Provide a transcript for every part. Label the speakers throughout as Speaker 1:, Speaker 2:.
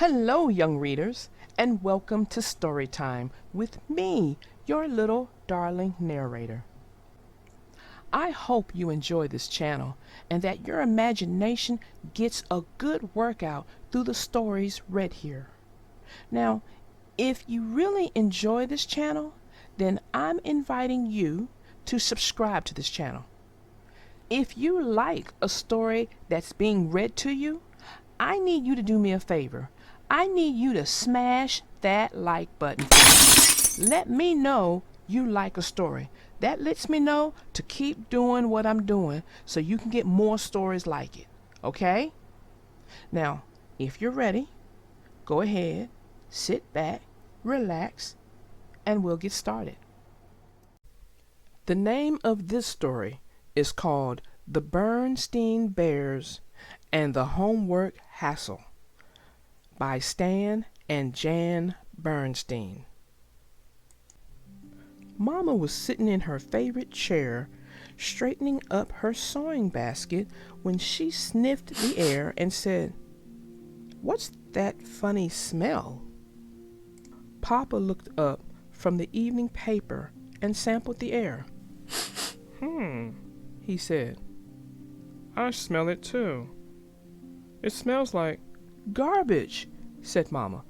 Speaker 1: Hello, young readers, and welcome to Story Time with me, your little darling narrator. I hope you enjoy this channel and that your imagination gets a good workout through the stories read here. Now, if you really enjoy this channel, then I'm inviting you to subscribe to this channel. If you like a story that's being read to you, I need you to do me a favor. I need you to smash that like button. Let me know you like a story. That lets me know to keep doing what I'm doing so you can get more stories like it. Okay? Now, if you're ready, go ahead, sit back, relax, and we'll get started. The name of this story is called The Bernstein Bears and the Homework Hassle by Stan and Jan Bernstein. Mama was sitting in her favorite chair, straightening up her sewing basket when she sniffed the air and said, "What's that funny smell?" Papa looked up from the evening paper and sampled the air. He said. "I smell it too. It smells like garbage," said Mama.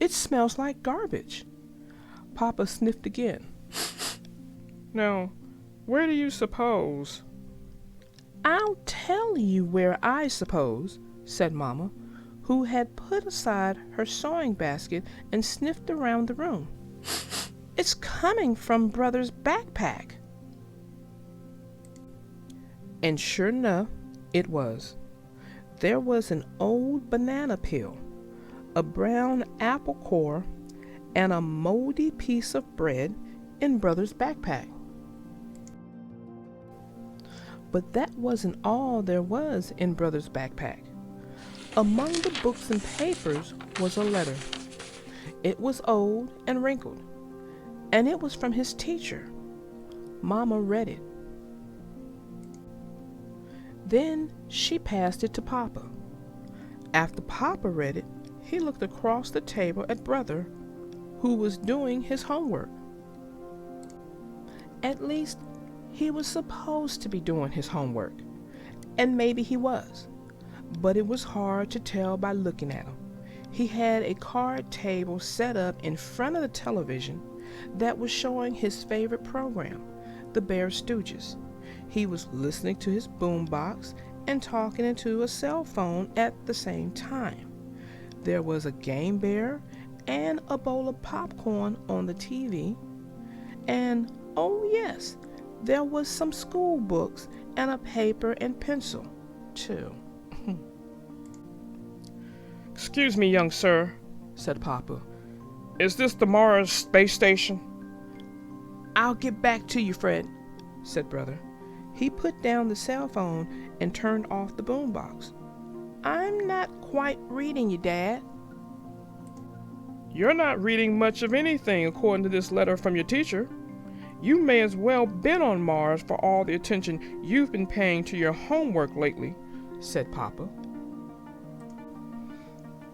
Speaker 1: "It smells like garbage." Papa sniffed again. "Now, where do you suppose?" "I'll tell you where I suppose," said Mama, who had put aside her sewing basket and sniffed around the room. "It's coming from Brother's backpack." And sure enough, it was. There was an old banana peel, a brown apple core, and a moldy piece of bread in Brother's backpack. But that wasn't all there was in Brother's backpack. Among the books and papers was a letter. It was old and wrinkled, and it was from his teacher. Mama read it. Then she passed it to Papa. After Papa read it, he looked across the table at Brother, who was doing his homework. At least, he was supposed to be doing his homework, and maybe he was, but it was hard to tell by looking at him. He had a card table set up in front of the television that was showing his favorite program, The Bear Stooges. He was listening to his boombox and talking into a cell phone at the same time. There was a game bear and a bowl of popcorn on the TV. And, oh yes, there was some school books and a paper and pencil, too. "Excuse me, young sir," said Papa. "Is this the Mars space station?" "I'll get back to you, Fred," said Brother. He put down the cell phone and turned off the boombox. "I'm not quite reading you, Dad." "You're not reading much of anything according to this letter from your teacher. You may as well been on Mars for all the attention you've been paying to your homework lately," said Papa.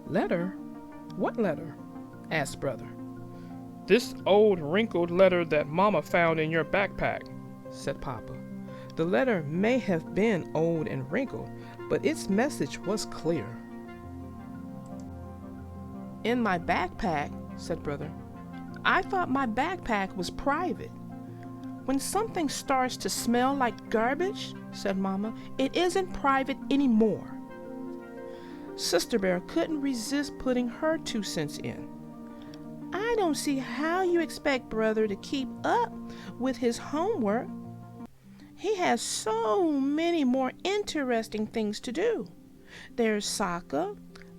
Speaker 1: "Letter? What letter?" asked Brother. "This old wrinkled letter that Mama found in your backpack," said Papa. The letter may have been old and wrinkled, but its message was clear. "In my backpack," said Brother. "I thought my backpack was private." "When something starts to smell like garbage," said Mama, "it isn't private anymore." Sister Bear couldn't resist putting her 2 cents in. "I don't see how you expect Brother to keep up with his homework. He has so many more interesting things to do. There's soccer,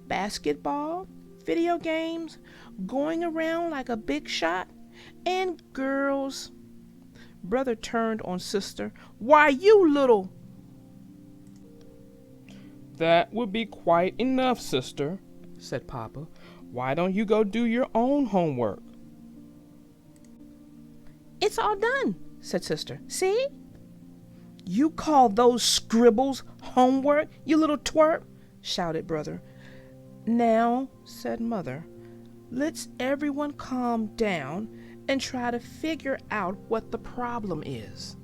Speaker 1: basketball, video games, going around like a big shot, and girls." Brother turned on Sister. "Why, you little—" "That would be quite enough, Sister," said Papa. "Why don't you go do your own homework?" "It's all done," said Sister. "See?" "You call those scribbles homework, you little twerp?" shouted Brother. Now, said Mother, let's everyone calm down and try to figure out what the problem is.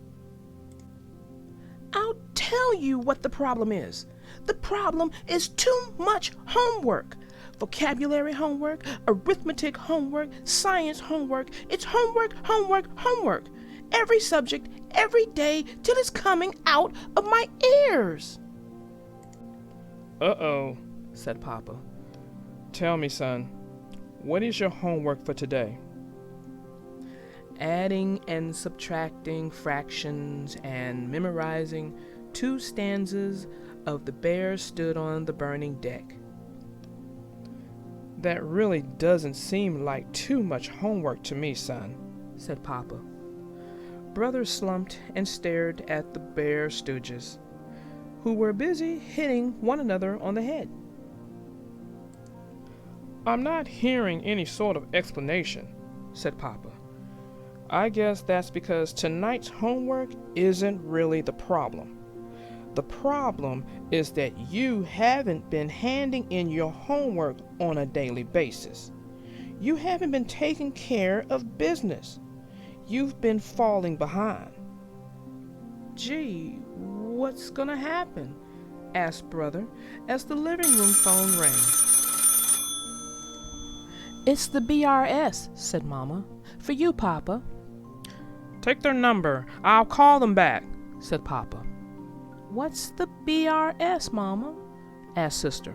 Speaker 1: I'll tell you what the problem is. The problem is too much homework. Vocabulary homework, arithmetic homework, science homework. It's homework, homework, homework. Every subject, every day, till it's coming out of my ears.
Speaker 2: Uh-oh, said Papa. Tell me, son, what is your homework for today?
Speaker 1: Adding and subtracting fractions and memorizing 2 stanzas of The Bear Stood on the Burning Deck.
Speaker 2: That really doesn't seem like too much homework to me, son,
Speaker 1: said Papa. Brother slumped and stared at the Bear Stooges, who were busy hitting one another on the head.
Speaker 2: I'm not hearing any sort of explanation, said Papa. I guess that's because tonight's homework isn't really the problem. The problem is that you haven't been handing in your homework on a daily basis. You haven't been taking care of business. You've been falling behind.
Speaker 1: Gee, what's gonna happen? Asked Brother as the living room phone rang. It's the BRS, said Mama. For you, Papa.
Speaker 2: Take their number. I'll call them back,
Speaker 1: said Papa. What's the BRS, Mama? Asked Sister.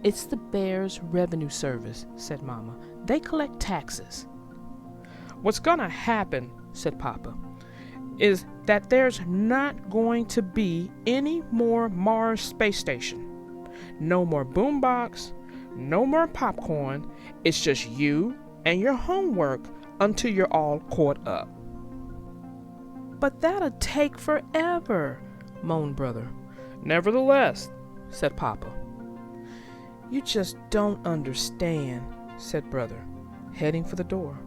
Speaker 1: It's the Bears Revenue Service, said Mama. They collect taxes.
Speaker 2: What's gonna happen,
Speaker 1: said Papa,
Speaker 2: is that there's not going to be any more Mars space station. No more boombox, no more popcorn. It's just you and your homework until you're all caught up.
Speaker 1: But that'll take forever, moaned Brother.
Speaker 2: Nevertheless,
Speaker 1: said Papa. You just don't understand, said Brother, heading for the door.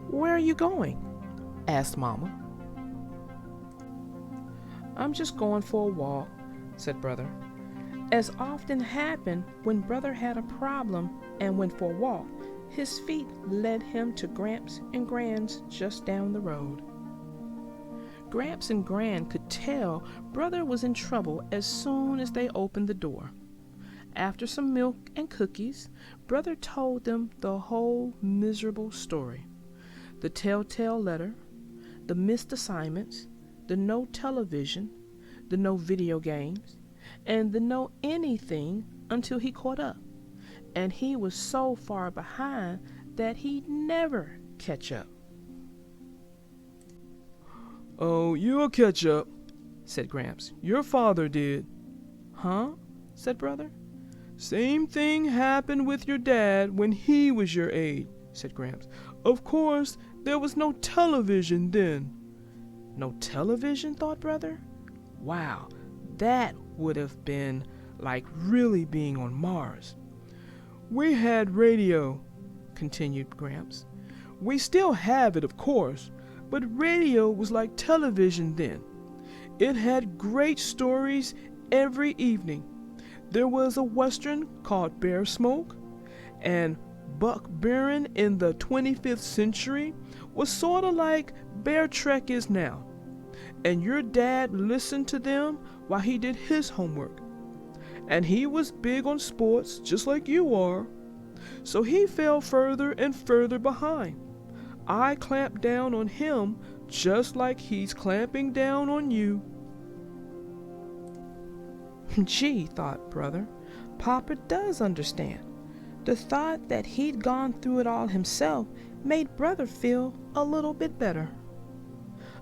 Speaker 1: Where are you going? Asked Mama. I'm just going for a walk, said Brother. As often happened when Brother had a problem and went for a walk, his feet led him to Gramps and Gran's just down the road. Gramps and Gran could tell Brother was in trouble as soon as they opened the door. After some milk and cookies, Brother told them the whole miserable story. The telltale letter, the missed assignments, the no television, the no video games, and the no anything until he caught up. And he was so far behind that he'd never catch up.
Speaker 2: Oh, you'll catch up, said Gramps. Your father did.
Speaker 1: Huh? Said Brother.
Speaker 2: Same thing happened with your dad when he was your age, said Gramps. Of course, there was no television then.
Speaker 1: No television, thought Brother? Wow, that would have been like really being on Mars.
Speaker 2: We had radio, continued Gramps. We still have it, of course, but radio was like television then. It had great stories every evening. There was a western called Bear Smoke, and Buck Barron in the 25th century was sort of like Bear Trek is now. And your dad listened to them while he did his homework. And he was big on sports, just like you are. So he fell further and further behind. I clamped down on him just like he's clamping down on you.
Speaker 1: Gee, thought Brother, Papa does understand. The thought that he'd gone through it all himself made Brother feel a little bit better.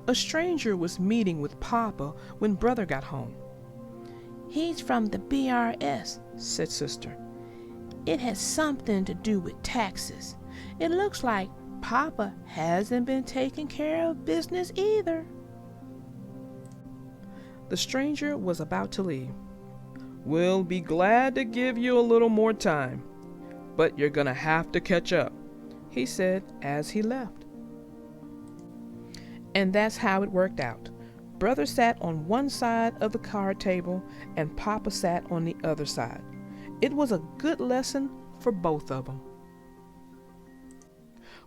Speaker 1: A stranger was meeting with Papa when Brother got home. He's from the BRS, said Sister. It has something to do with taxes. It looks like Papa hasn't been taking care of business either. The stranger was about to leave.
Speaker 2: We'll be glad to give you a little more time, but you're gonna have to catch up, he said as he left.
Speaker 1: And that's how it worked out. Brother sat on one side of the card table and Papa sat on the other side. It was a good lesson for both of them.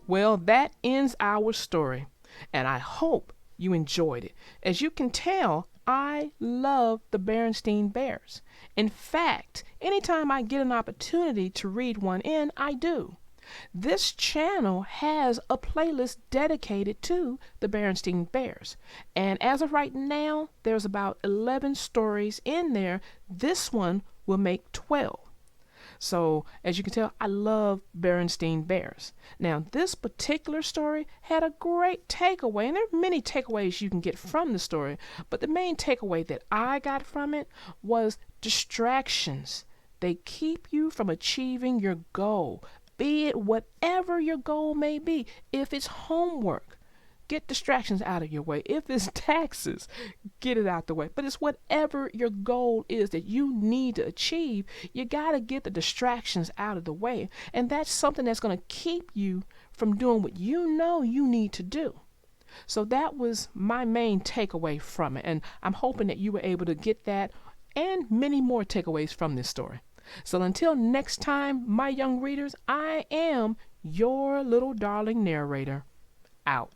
Speaker 1: Well, that ends our story, and I hope you enjoyed it. As you can tell, I love the Berenstain Bears. In fact, anytime I get an opportunity to read one in, I do. This channel has a playlist dedicated to the Berenstain Bears, and as of right now, there's about 11 stories in there. This one will make 12. So, as you can tell, I love Berenstain Bears. Now, this particular story had a great takeaway, and there are many takeaways you can get from the story, but the main takeaway that I got from it was distractions. They keep you from achieving your goal, be it whatever your goal may be. If it's homework, get distractions out of your way. If it's taxes, get it out the way. But it's whatever your goal is that you need to achieve, you got to get the distractions out of the way. And that's something that's going to keep you from doing what you know you need to do. So that was my main takeaway from it. And I'm hoping that you were able to get that and many more takeaways from this story. So until next time, my young readers, I am your little darling narrator. Out.